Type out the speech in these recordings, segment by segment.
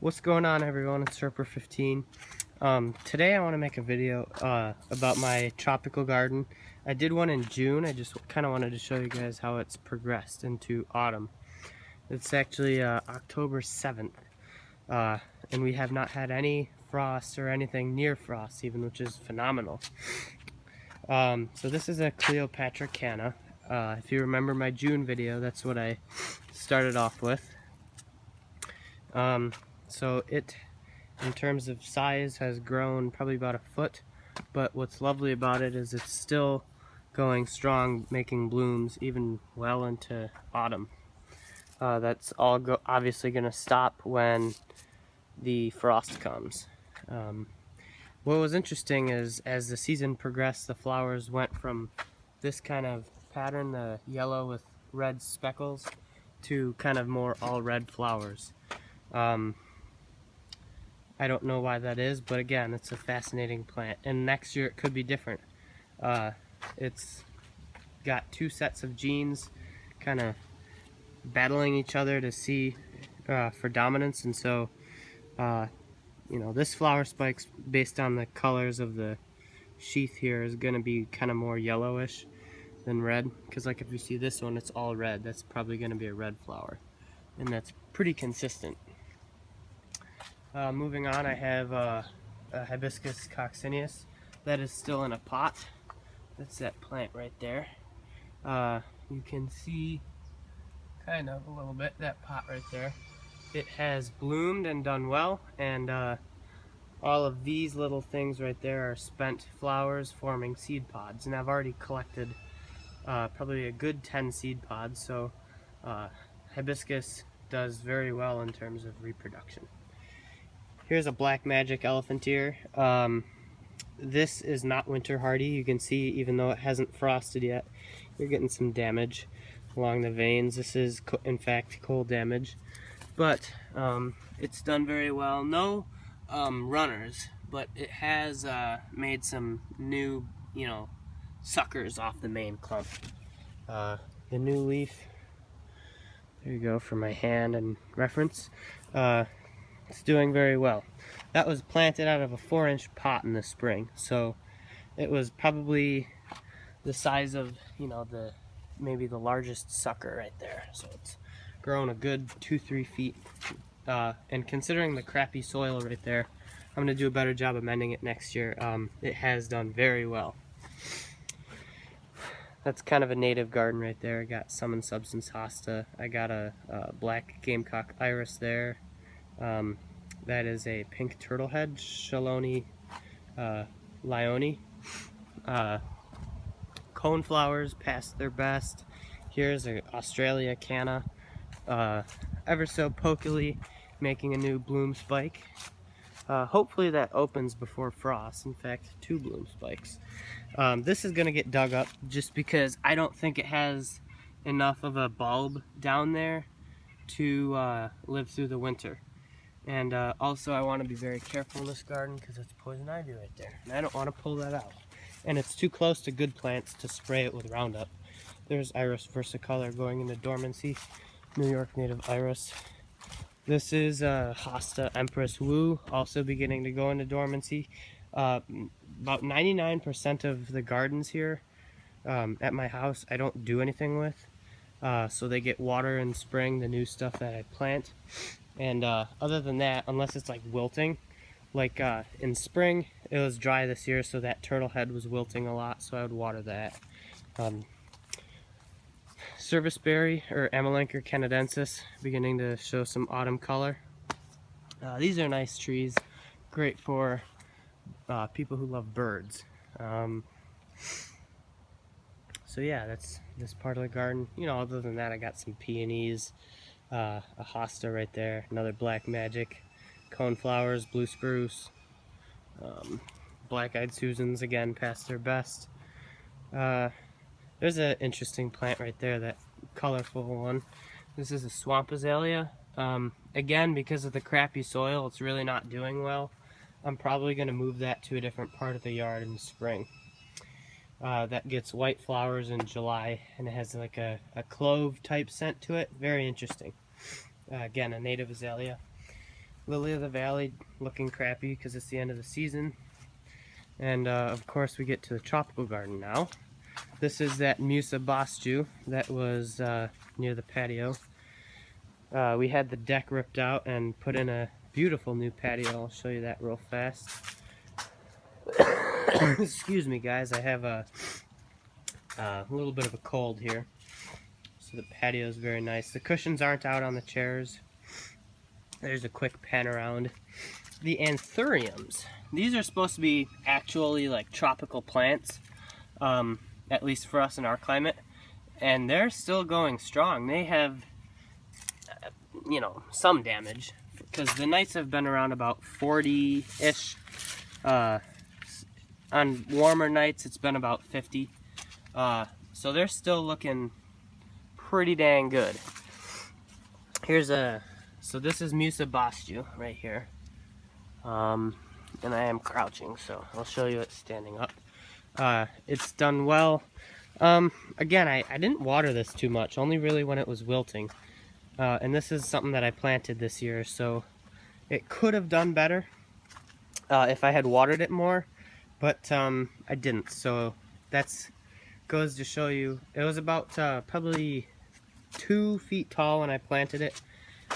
What's going on, everyone? It's Serper15. Today I want to make a video about my tropical garden. I did one in June. I just kind of wanted to show you guys how it's progressed into autumn. It's actually October 7th, and we have not had any frost or anything near frost even, which is phenomenal. So this is a Cleopatra canna. If you remember my June video, that's what I started off with. So it, in terms of size, has grown probably about a foot, but what's lovely about it is it's still going strong, making blooms even well into autumn. That's all obviously going to stop when the frost comes. What was interesting is as the season progressed, the flowers went from this kind of pattern, the yellow with red speckles, to kind of more all red flowers. I don't know why that is, but again, it's a fascinating plant, and next year it could be different. It's got two sets of genes kind of battling each other to see for dominance, and so you know, this flower spike's based on the colors of the sheath here is going to be kind of more yellowish than red, because like if you see this one, it's all red. That's probably going to be a red flower, and that's pretty consistent. Moving on, I have a hibiscus coccineus that is still in a pot. That's that plant right there. You can see kind of a little bit that pot right there. It has bloomed and done well, and all of these little things right there are spent flowers forming seed pods, and I've already collected probably a good 10 seed pods, so hibiscus does very well in terms of reproduction. Here's a black magic elephant ear. This is not winter hardy. You can see, even though it hasn't frosted yet, you're getting some damage along the veins. This is in fact cold damage, but it's done very well. No runners, but it has made some new, suckers off the main clump. The new leaf, there you go for my hand and reference. It's doing very well. That was planted out of a 4-inch pot in the spring, so it was probably the size of, maybe the largest sucker right there. So it's grown a good 2-3 feet. And considering the crappy soil right there, I'm going to do a better job of mending it next year. It has done very well. That's kind of a native garden right there. I got Summon Substance Hosta. I got a black gamecock iris there. That is a pink turtlehead, Chaloni Lyoni. Coneflowers past their best. Here's an Australia canna, ever so pokily making a new bloom spike. Hopefully that opens before frost. In fact, 2 bloom spikes. This is going to get dug up just because I don't think it has enough of a bulb down there to live through the winter. And also I want to be very careful in this garden because it's poison ivy right there, and I don't want to pull that out. And it's too close to good plants to spray it with Roundup. There's Iris versicolor going into dormancy, New York native iris. This is Hosta Empress Wu, also beginning to go into dormancy. About 99% of the gardens here at my house I don't do anything with. So they get water in spring, the new stuff that I plant. And other than that, unless it's like wilting, like in spring, it was dry this year, so that turtle head was wilting a lot, so I would water that. Serviceberry, or Amelanchier canadensis, beginning to show some autumn color. These are nice trees, great for people who love birds. So yeah, that's this part of the garden. Other than that, I got some peonies, a hosta right there, another black magic, coneflowers, blue spruce, black-eyed Susans again past their best. There's an interesting plant right there, that colorful one. This is a swamp azalea. Again, because of the crappy soil, it's really not doing well. I'm probably going to move that to a different part of the yard in the spring. That gets white flowers in July, and it has like a clove type scent to it. Very interesting. Again, a native azalea. Lily of the Valley looking crappy because it's the end of the season. And of course we get to the tropical garden now. This is that Musa Bosju that was near the patio. We had the deck ripped out and put in a beautiful new patio. I'll show you that real fast. Excuse me guys, I have a little bit of a cold here. So the patio is very nice. The cushions aren't out on the chairs. There's a quick pan around. The anthuriums. These are supposed to be actually like tropical plants, at least for us in our climate. And they're still going strong. They have, you know, some damage. Because the nights have been around about 40-ish. On warmer nights, it's been about 50. So they're still looking pretty dang good. So this is Musa Bosju right here. And I am crouching, so I'll show you it standing up. It's done well. Again, I didn't water this too much, only really when it was wilting. And this is something that I planted this year, so it could have done better if I had watered it more, but I didn't. So that's goes to show you, it was about probably 2 feet tall when I planted it.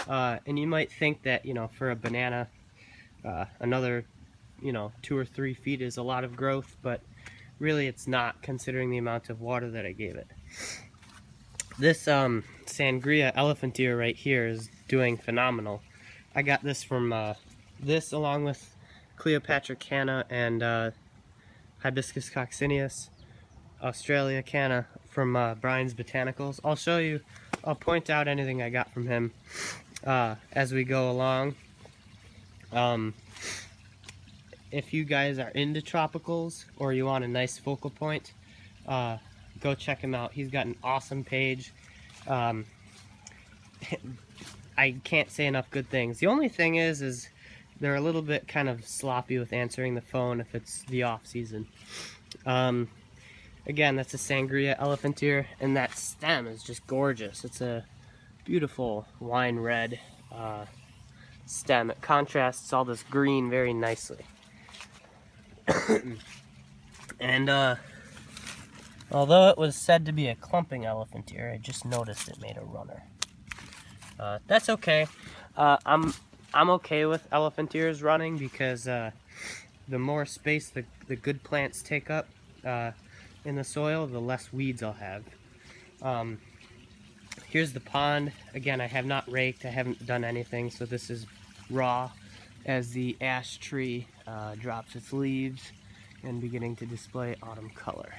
And you might think that, you know, for a banana, another, you know, 2 or 3 feet is a lot of growth, but really it's not, considering the amount of water that I gave it. This Sangria elephant ear right here is doing phenomenal. I got this from this along with Cleopatra canna and Hibiscus coccineus, Australia canna from Brian's Botanicals. I'll show you, I'll point out anything I got from him as we go along. If you guys are into tropicals or you want a nice focal point, go check him out. He's got an awesome page. I can't say enough good things. The only thing is they're a little bit kind of sloppy with answering the phone if it's the off season. Again, that's a Sangria elephant ear, and that stem is just gorgeous. It's a beautiful wine red stem. It contrasts all this green very nicely. And although it was said to be a clumping elephant ear, I just noticed it made a runner. That's okay. I'm okay with elephant ears running because the more space the good plants take up in the soil, the less weeds I'll have. Here's the pond. Again, I have not raked, I haven't done anything, so this is raw as the ash tree drops its leaves and beginning to display autumn color.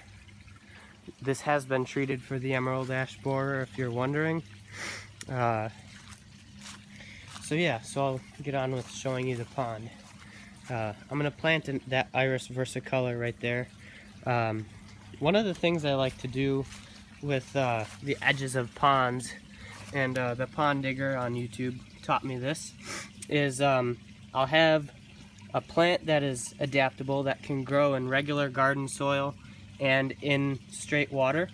This has been treated for the emerald ash borer, if you're wondering. So yeah, so I'll get on with showing you the pond. I'm going to plant that iris versicolor right there. One of the things I like to do with the edges of ponds, and the pond digger on YouTube taught me this, is I'll have a plant that is adaptable, that can grow in regular garden soil and in straight water.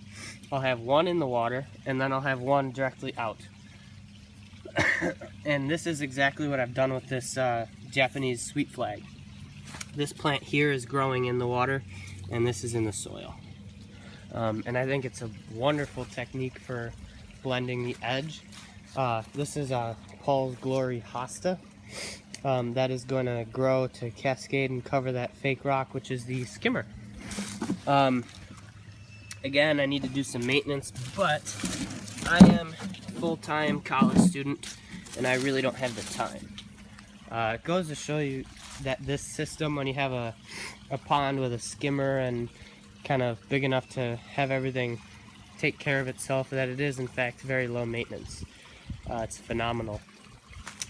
I'll have one in the water, and then I'll have one directly out. And this is exactly what I've done with this Japanese sweet flag. This plant here is growing in the water, and this is in the soil. And I think it's a wonderful technique for blending the edge. This is a Paul's Glory hosta. That is going to grow to cascade and cover that fake rock, which is the skimmer. Again, I need to do some maintenance, but I am a full-time college student, and I really don't have the time. It goes to show you that this system, when you have a pond with a skimmer and kind of big enough to have everything take care of itself, that it is in fact very low maintenance. It's phenomenal.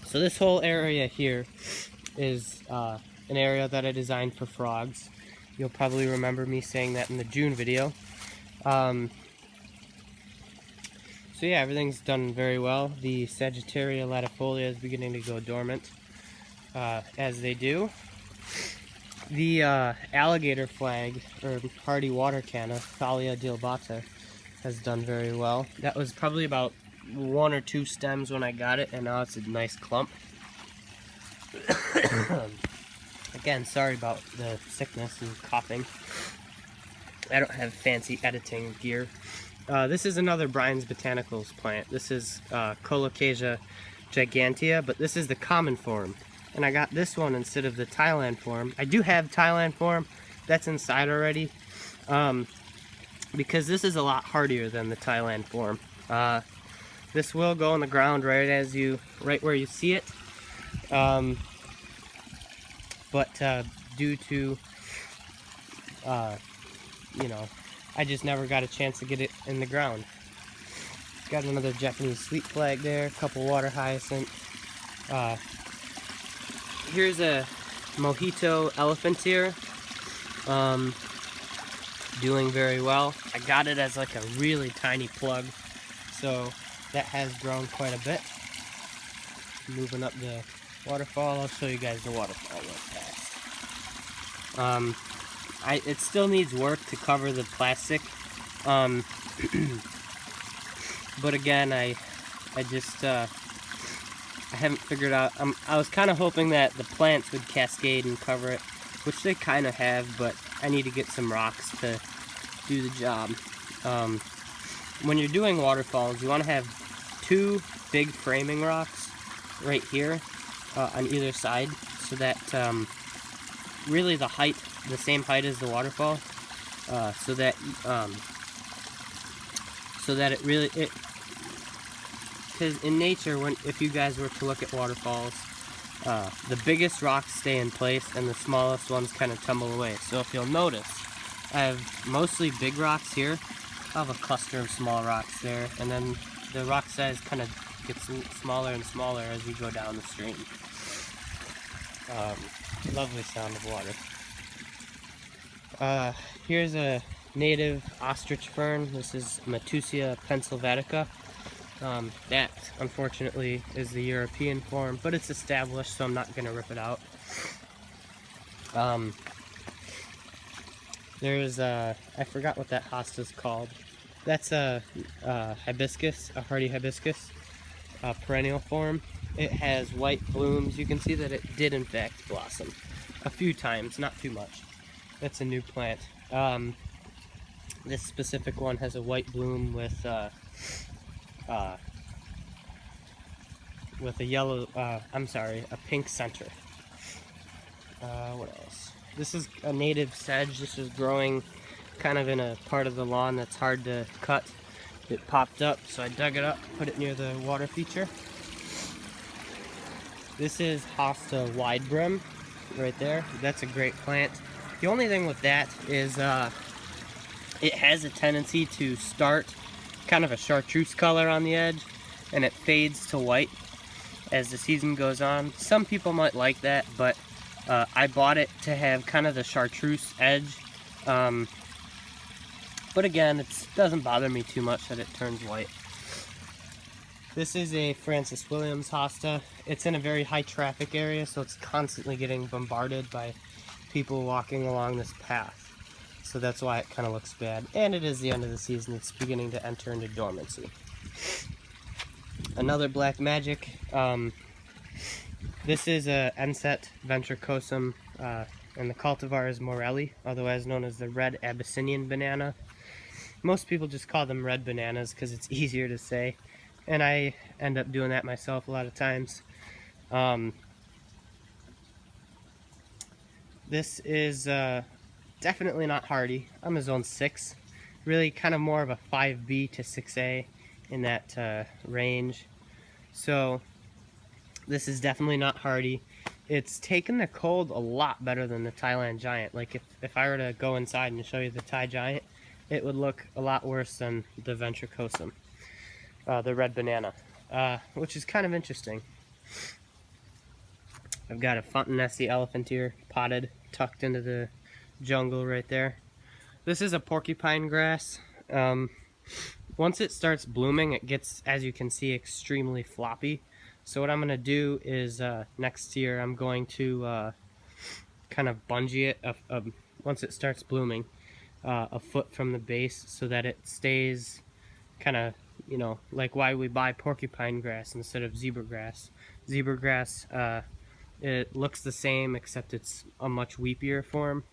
So this whole area here is an area that I designed for frogs. You'll probably remember me saying that in the June video. So yeah, everything's done very well. The Sagittaria latifolia is beginning to go dormant, as they do. The alligator flag, or hardy water canna, Thalia dealbata, has done very well. That was probably about 1 or 2 stems when I got it, and now it's a nice clump. Again, sorry about the sickness and coughing. I don't have fancy editing gear. This is another Brian's Botanicals plant. This is Colocasia gigantea, but this is the common form. And I got this one instead of the Thailand form. I do have Thailand form. That's inside already. Because this is a lot hardier than the Thailand form. This will go on the ground right where you see it. But due to, you know, I just never got a chance to get it in the ground. Got another Japanese sweet flag there, a couple water hyacinth. Here's a mojito elephantier, doing very well. I got it as like a really tiny plug, so that has grown quite a bit. Moving up the waterfall, I'll show you guys the waterfall real fast. It still needs work to cover the plastic, but again, I haven't figured out. I was kind of hoping that the plants would cascade and cover it, which they kind of have, but I need to get some rocks to do the job. When you're doing waterfalls, you want to have 2 big framing rocks right here on either side, so that really the same height as the waterfall, so that it really, because in nature, if you guys were to look at waterfalls, the biggest rocks stay in place and the smallest ones kind of tumble away. So if you'll notice, I have mostly big rocks here. I have a cluster of small rocks there, and then the rock size kind of gets smaller and smaller as you go down the stream. Lovely sound of water. Here's a native ostrich fern. This is Matusia pensylvatica. That, unfortunately, is the European form, but it's established, so I'm not going to rip it out. There's I forgot what that hosta's called. That's a hibiscus, a hardy hibiscus, perennial form. It has white blooms. You can see that it did, in fact, blossom a few times, not too much. That's a new plant. This specific one has a white bloom with a yellow, a pink center. What else? This is a native sedge. This is growing kind of in a part of the lawn that's hard to cut. It popped up, so I dug it up, put it near the water feature. This is Hosta wide brim right there. That's a great plant. The only thing with that is it has a tendency to start kind of a chartreuse color on the edge, and it fades to white as the season goes on. Some people might like that, but I bought it to have kind of the chartreuse edge. But again, it doesn't bother me too much that it turns white. This is a Francis Williams hosta. It's in a very high traffic area, so it's constantly getting bombarded by people walking along this path. So that's why it kind of looks bad. And it is the end of the season. It's beginning to enter into dormancy. Another black magic. This is a Enset ventricosum, and the cultivar is Morelli, otherwise known as the red Abyssinian banana. Most people just call them red bananas because it's easier to say, and I end up doing that myself a lot of times. This is definitely not hardy. I'm a zone 6, really kind of more of a 5B to 6A in that range. So this is definitely not hardy. It's taken the cold a lot better than the Thailand giant. Like if I were to go inside and show you the Thai giant, it would look a lot worse than the ventricosum, the red banana, which is kind of interesting. I've got a Fontanesi elephantier potted, tucked into the jungle right there. This is a porcupine grass. Once it starts blooming, it gets, as you can see, extremely floppy. So what I'm going to do is next year I'm going to kind of bungee it once it starts blooming a foot from the base, so that it stays kind of, you know, like why we buy porcupine grass instead of zebra grass. Zebra grass It looks the same, except it's a much weepier form.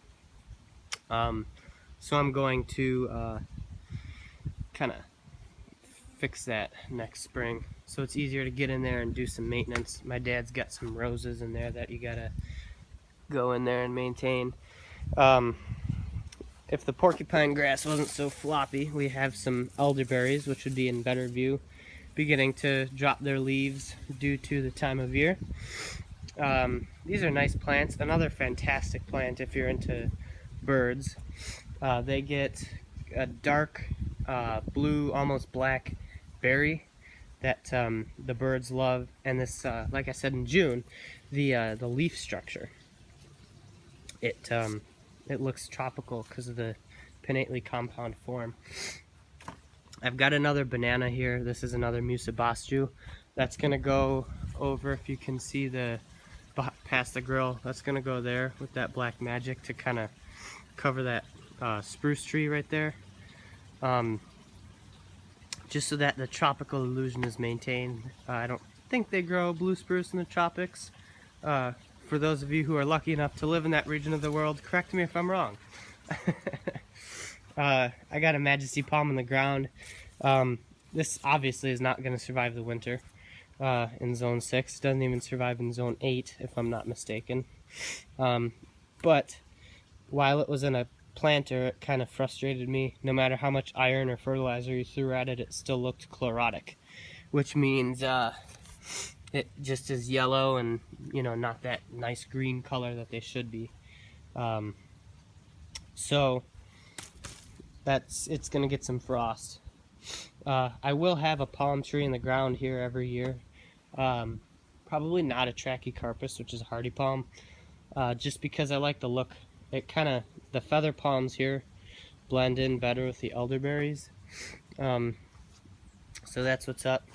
So I'm going to kind of fix that next spring, so it's easier to get in there and do some maintenance. My dad's got some roses in there that you gotta go in there and maintain. If the porcupine grass wasn't so floppy, we have some elderberries, which would be in better view, beginning to drop their leaves due to the time of year. These are nice plants. Another fantastic plant if you're into birds. They get a dark blue, almost black berry that the birds love. And this, like I said in June, the leaf structure. It looks tropical because of the pinnately compound form. I've got another banana here. This is another Musabastu. That's gonna go over, if you can see the past the grill, that's gonna go there with that black magic to kind of cover that spruce tree right there. Just so that the tropical illusion is maintained. I don't think they grow blue spruce in the tropics. For those of you who are lucky enough to live in that region of the world, correct me if I'm wrong. I got a Majesty palm in the ground. This obviously is not going to survive the winter in Zone 6. It doesn't even survive in Zone 8, if I'm not mistaken. But while it was in a planter, it kind of frustrated me. No matter how much iron or fertilizer you threw at it, it still looked chlorotic, which means it just is yellow and, you know, not that nice green color that they should be. So it's gonna get some frost. I will have a palm tree in the ground here every year. Probably not a Trachycarpus, which is a hardy palm, just because I like the look. It kind of, the feather palms here blend in better with the elderberries. So that's what's up.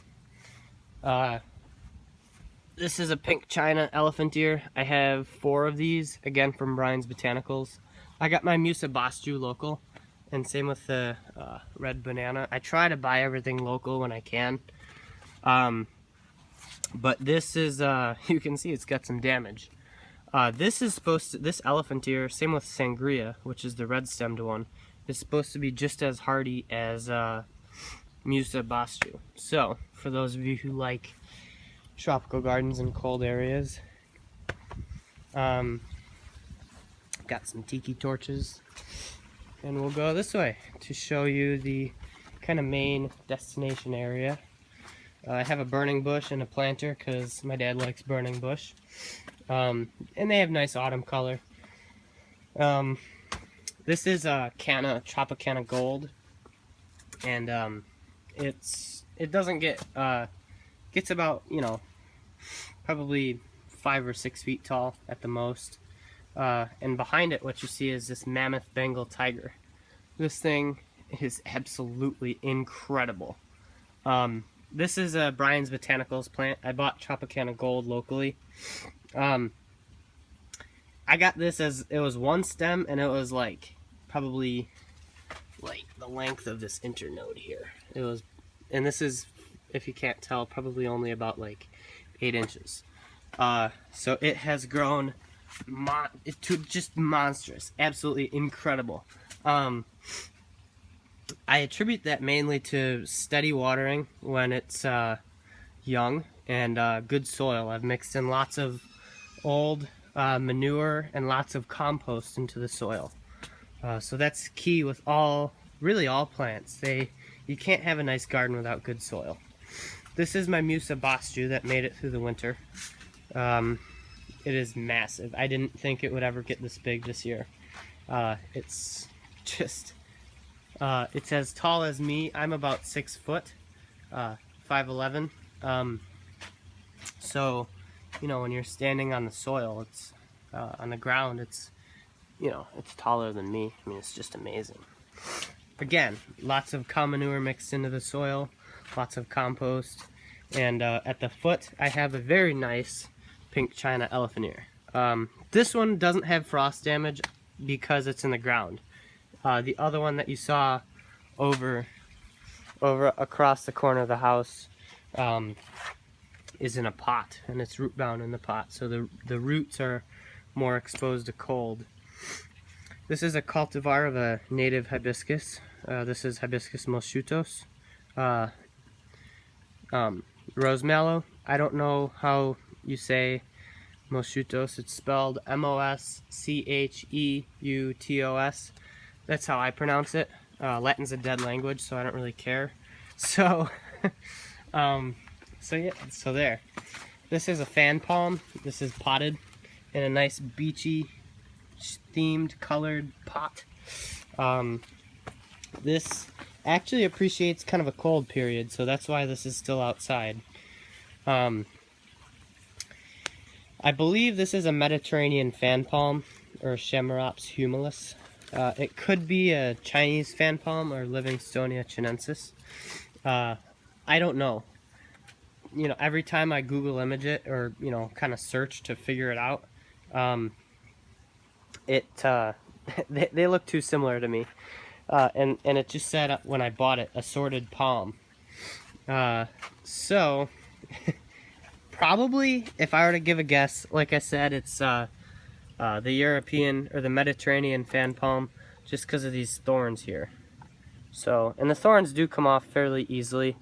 This is a pink China elephant ear. I have 4 of these, again from Brian's Botanicals. I got my Musabastu local, and same with the red banana. I try to buy everything local when I can. But this is, you can see it's got some damage. This is supposed to, this elephant ear, same with Sangria, which is the red-stemmed one, is supposed to be just as hardy as Musabastu. So, for those of you who like tropical gardens in cold areas, got some tiki torches, and we'll go this way to show you the kind of main destination area. I have a burning bush and a planter because my dad likes burning bush, and they have nice autumn color. This is a Tropicana Gold, and it doesn't get gets about, you know, probably 5 or 6 feet tall at the most. And behind it, what you see is this mammoth Bengal tiger. This thing is absolutely incredible. This is a Brian's Botanicals plant. I bought Tropicana Gold locally. I got this as, it was one stem, and it was like probably like the length of this internode here. It was, and this is, if you can't tell, probably only about like 8 inches. So it has grown to just monstrous, absolutely incredible. I attribute that mainly to steady watering when it's young, and good soil. I've mixed in lots of old manure and lots of compost into the soil. So that's key with really all plants. You can't have a nice garden without good soil. This is my Musabastu that made it through the winter. It is massive. I didn't think it would ever get this big this year. It's just, it's as tall as me. I'm about 6 foot, 5'11". So, you know, when you're standing on the soil, it's on the ground, it's, you know, it's taller than me. I mean, it's just amazing. Again, lots of cow manure mixed into the soil, lots of compost, and at the foot I have a very nice pink China elephant ear. This one doesn't have frost damage because it's in the ground. The other one that you saw over across the corner of the house, is in a pot, and it's root bound in the pot, so the roots are more exposed to cold. This is a cultivar of a native hibiscus. This is Hibiscus moschutos. Rose mallow. I don't know how you say moschutos. It's spelled Moscheutos. That's how I pronounce it. Latin's a dead language, so I don't really care. So, so there. This is a fan palm. This is potted in a nice beachy themed colored pot. This actually appreciates kind of a cold period, so that's why this is still outside. I believe this is a Mediterranean fan palm, or Chamaerops humilis. It could be a Chinese fan palm or Livingstonia chinensis. I don't know. You know, every time I Google image it, or, you know, kind of search to figure it out, they look too similar to me. And it just said when I bought it, assorted palm. So probably, if I were to give a guess, like I said, it's the European or the Mediterranean fan palm, just because of these thorns here. So, and the thorns do come off fairly easily.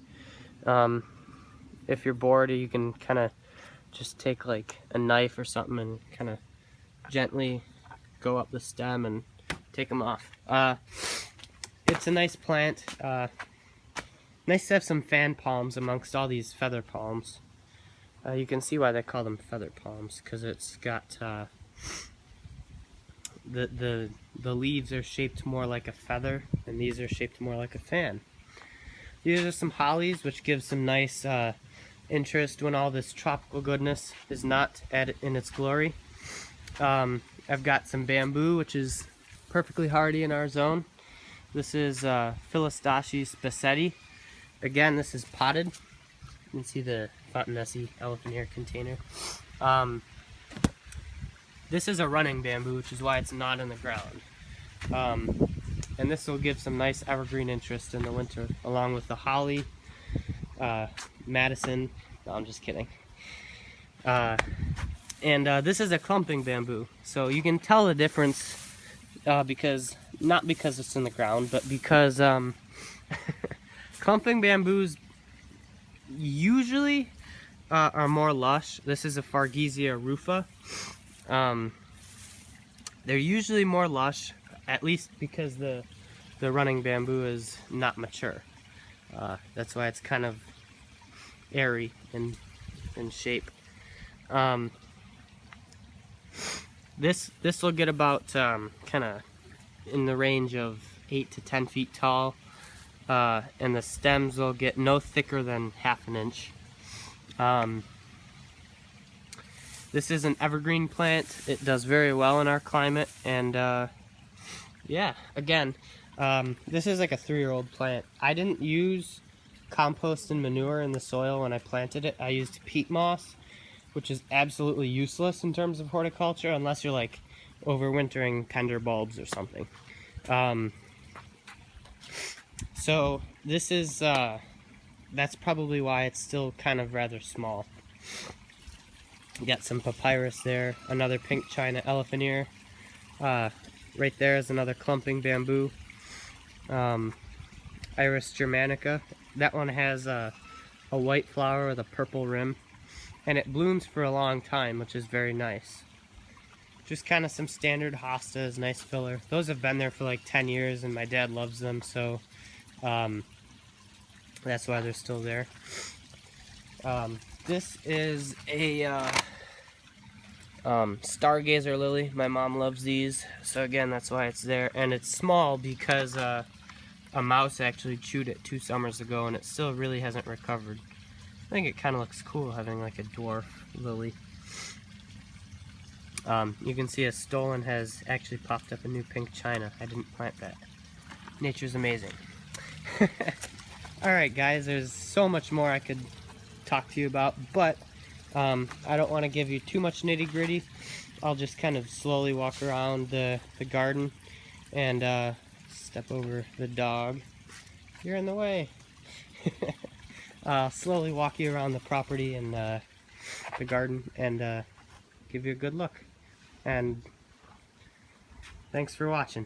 If you're bored, you can kind of just take like a knife or something and kind of gently go up the stem and take them off. It's a nice plant. Nice to have some fan palms amongst all these feather palms. You can see why they call them feather palms, because it's got the leaves are shaped more like a feather, and these are shaped more like a fan. These are some hollies, which give some nice interest when all this tropical goodness is not in its glory. I've got some bamboo, which is perfectly hardy in our zone. This is Philostachys bassetti. Again, this is potted. You can see the Fontanesi elephant ear container. This is a running bamboo, which is why it's not in the ground. And this will give some nice evergreen interest in the winter, along with the holly, Madison. No, I'm just kidding. This is a clumping bamboo, so you can tell the difference not because it's in the ground, but because clumping bamboos usually are more lush. This is a Fargesia rufa. They're usually more lush, at least because the running bamboo is not mature. That's why it's kind of airy in shape. This will get about kind of in the range of 8 to 10 feet tall, and the stems will get no thicker than half an inch. This is an evergreen plant. It does very well in our climate, and yeah, again, this is like a 3-year-old plant. I didn't use compost and manure in the soil when I planted it. I used peat moss, which is absolutely useless in terms of horticulture unless you're like overwintering tender bulbs or something. So this is that's probably why it's still kind of rather small. You got some papyrus there, another pink China elephant ear. Right there is another clumping bamboo. Iris germanica. That one has a white flower with a purple rim, and it blooms for a long time, which is very nice. Just kind of some standard hostas, nice filler. Those have been there for like 10 years, and my dad loves them, so that's why they're still there. This is a stargazer lily. My mom loves these, so again, that's why it's there. And it's small because a mouse actually chewed it 2 summers ago, and it still really hasn't recovered. I think it kind of looks cool having like a dwarf lily. You can see a stolon has actually popped up a new pink China. I didn't plant that. Nature's amazing. Alright guys, there's so much more I could talk to you about, but I don't want to give you too much nitty-gritty. I'll just kind of slowly walk around the garden and step over the dog. You're in the way. Slowly walk you around the property and the garden and give you a good look. And thanks for watching.